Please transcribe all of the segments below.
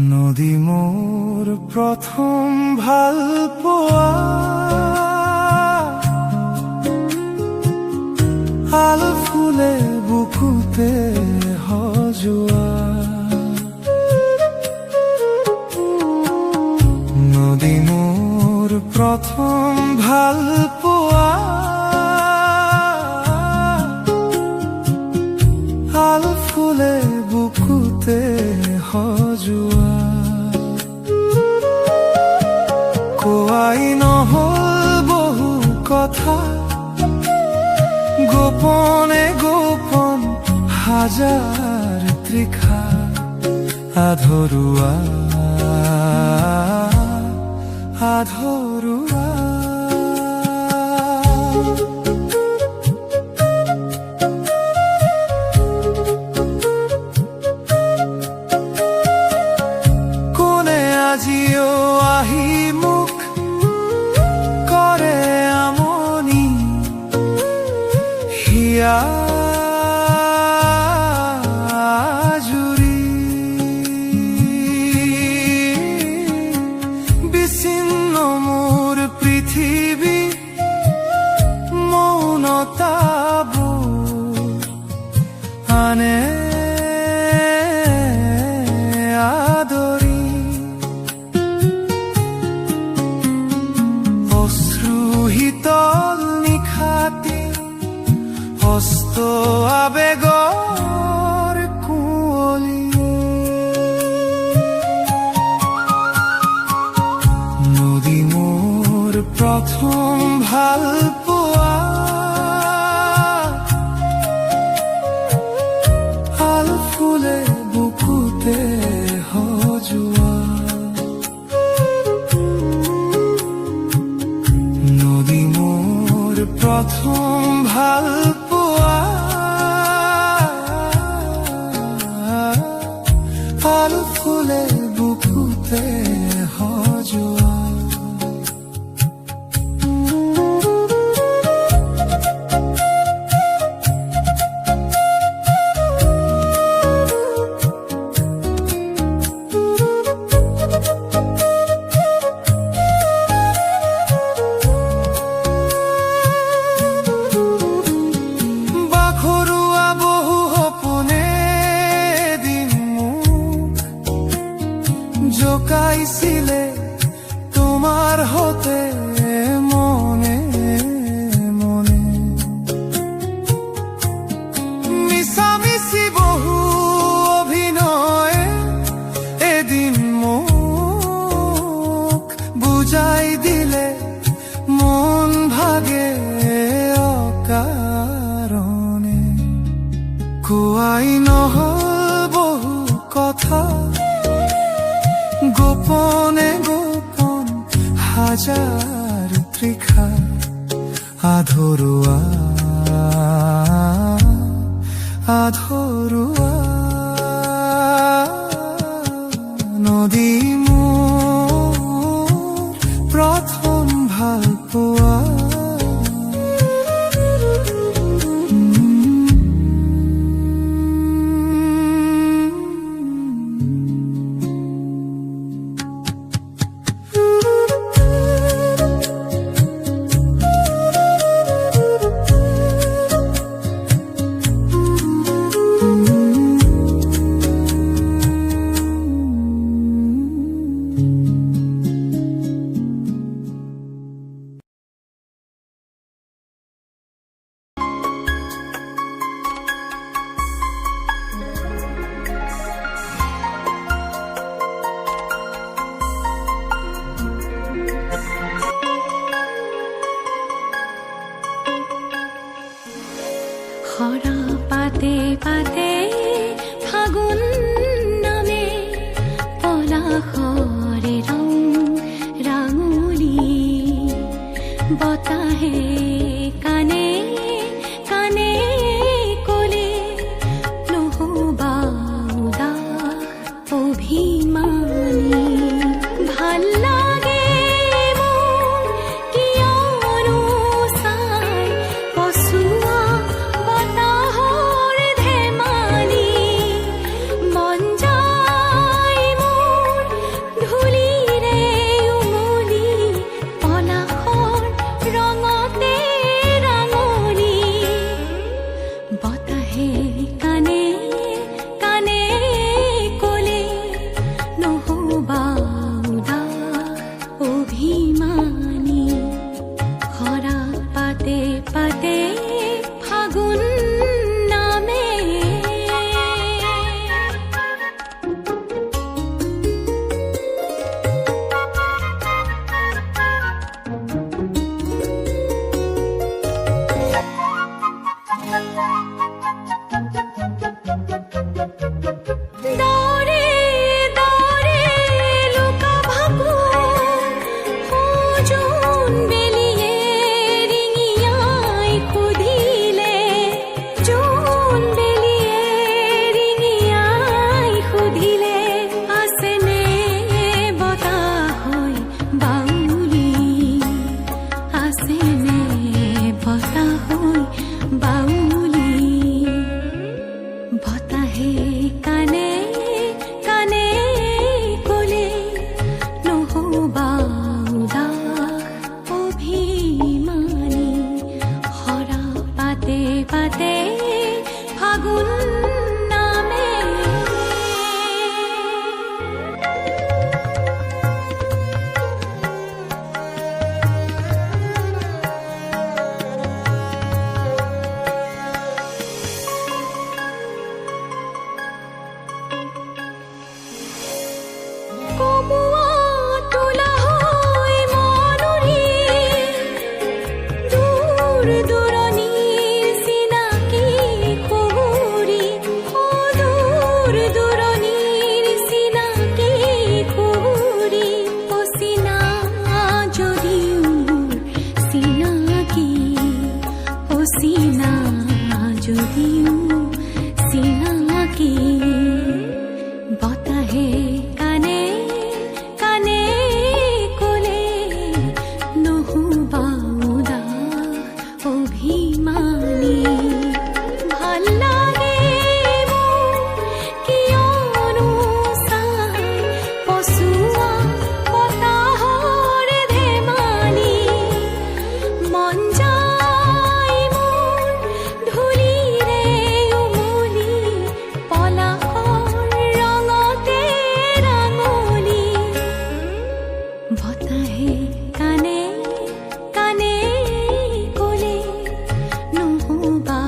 নদী মোর প্রথম ভাল পোৱা আল ফুলে বুকুতে সজোৱা নদী মোর প্রথম ভাল পোৱা আল ফুলে বুকুতে সজোৱা কোৱাই নহল বহু কথা গোপনে গোপন হাজাৰ তৃষা আধৰুৱা আধৰুৱা কোনে আজিও আহি মোক কৰে আমনি হিয়া বিচ্ছিন্ন মোৰ পৃথিৱী মৌনতাবোৰ আনে আদৰি অশ্ৰু শীতল নিশাতি হস্ত আবেগৰ কুঁৱলী নদী মোৰ প্ৰথম ভাল পোৱা আল ফুলে বুকুতে সজোৱা নদী মোৰ প্ৰথম ভাল পোৱা আল ফুলে বুকুতে সজোৱা জোকাইছিলে তোমাৰ হতে মনে মনে মিছামিছি বহু অভিনয় এদিন মোক বুজাই দিলে মন ভাগে অকাৰণে কোৱাই নহল বহু কথা গোপনে গোপন হাজাৰ তৃষা আধৰুৱা আধৰুৱা নদী মোৰ প্ৰথম ভাল পোৱা অভিমানী ভাল লাগে মোৰ কিয়নো চাই পচোৱা বতাহৰ ধেমালি মন যায় মোৰ ধূলিৰে উমলি পলাশৰ ৰঙতে ৰাঙলি বতাহে কানে কানে কলে নহবা উদাস অভিমানী খৰা পাতে পাতে ফাগুন নামে দৰে দৰে লুকা ভাকু জোন বেলিয়ে ৰিঙিয়াই সুধিলে জোন বেলিয়ে ৰিঙিয়াই সুধিলে আছেনে বতাহ হৈ বাউলি আছেনে বতাহ হৈ বাউলি বতাহে কানে কানে কলে নহবা উদাস অভিমানী হৰা পাতে পাতে ফাগুন নামে কমুৱা তোলা হৈ মনুৰী দূৰ দূৰণিৰ চিনাকি খুহুৰি দূৰ দূৰণিৰ চিনাকি খুহুৰি অচিনা যদিও চিনাকি অচিনা যদিও চিনাকি বতাহে কানে কানে কলে নহবা উদাস অভিমানী ভাল লাগে মোৰ কিয়নো চাই পচোৱা বতাহৰ ধেমালি মন যায় মোৰ ধূলিৰে উমলি পলাশৰ ৰঙতে ৰাঙলি বতাহে কানে কানে কলে নহবা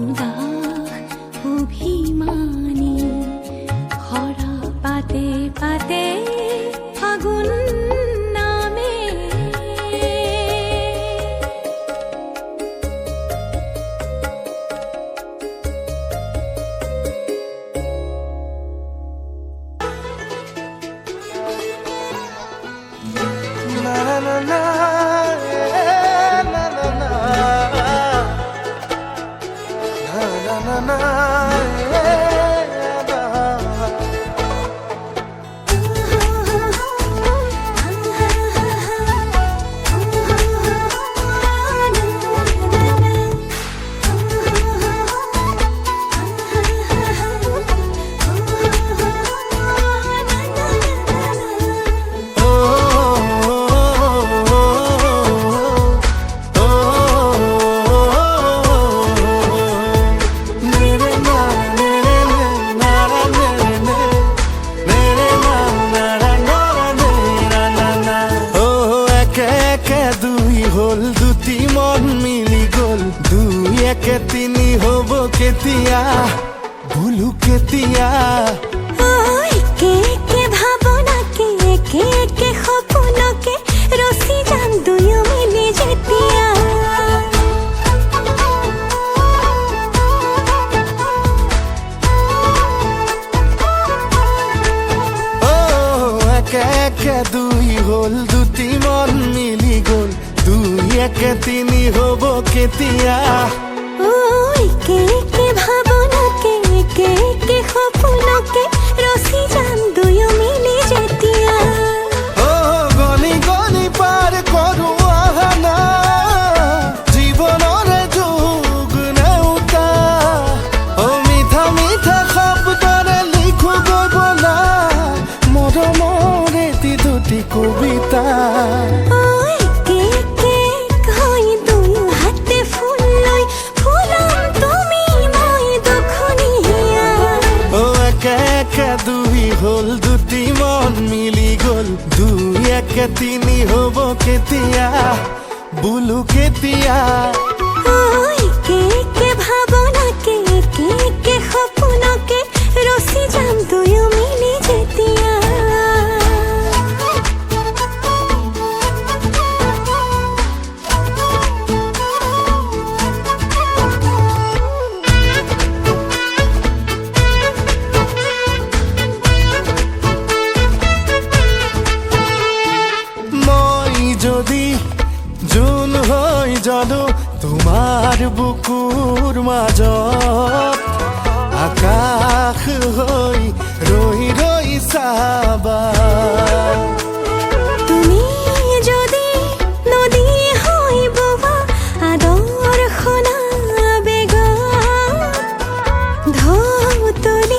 উদাস অভিমানী খৰা পাতে পাতে ফাগুন নামে Na na na na na na na na একে তিনি হব কেতিয়া ভুলু কেতিয়া কে কে ভাবনাকে কে কে সপনকে ৰচি যাম দুয়ো মিলি যেতিয়া একে একে দুই হল দুটি মন মিলি গল দুই একে তিনি হব কেতিয়া কে কে ভাবনাকে কে কে সপনকে ৰচি যাম দুয়ো মিলি যেতিয়া অ গনি গনি পাৰ কৰো আহানা জীৱনৰে যুগ নেওতা অ মিঠা মিঠা শব্দৰে লিখো গৈ বলা মৰমৰ এটি দুটি কবিতা ঐ একে একে হৈ দুয়ো হাতে ফুল লৈ ফুলম তুমি মই দুখনীয়া অ একে একে দুই হ'ল দুটি মন মিলি গ'ল দুই একে তিনি হ'ব কেতিয়া বোলো কেতিয়া একে একে ভাৱনাকে একে একে সপোনকে ৰচি যাম দুয়ো মিলি যেতিয়া মই যদি জোন হৈ জানো তোমাৰ বুকুৰ মাজত আকাশ হৈ ৰৈ ৰৈ চাবা তুমি যদি নদী হৈ ববা আদৰ্শনা বেগত ঢৌ তুলি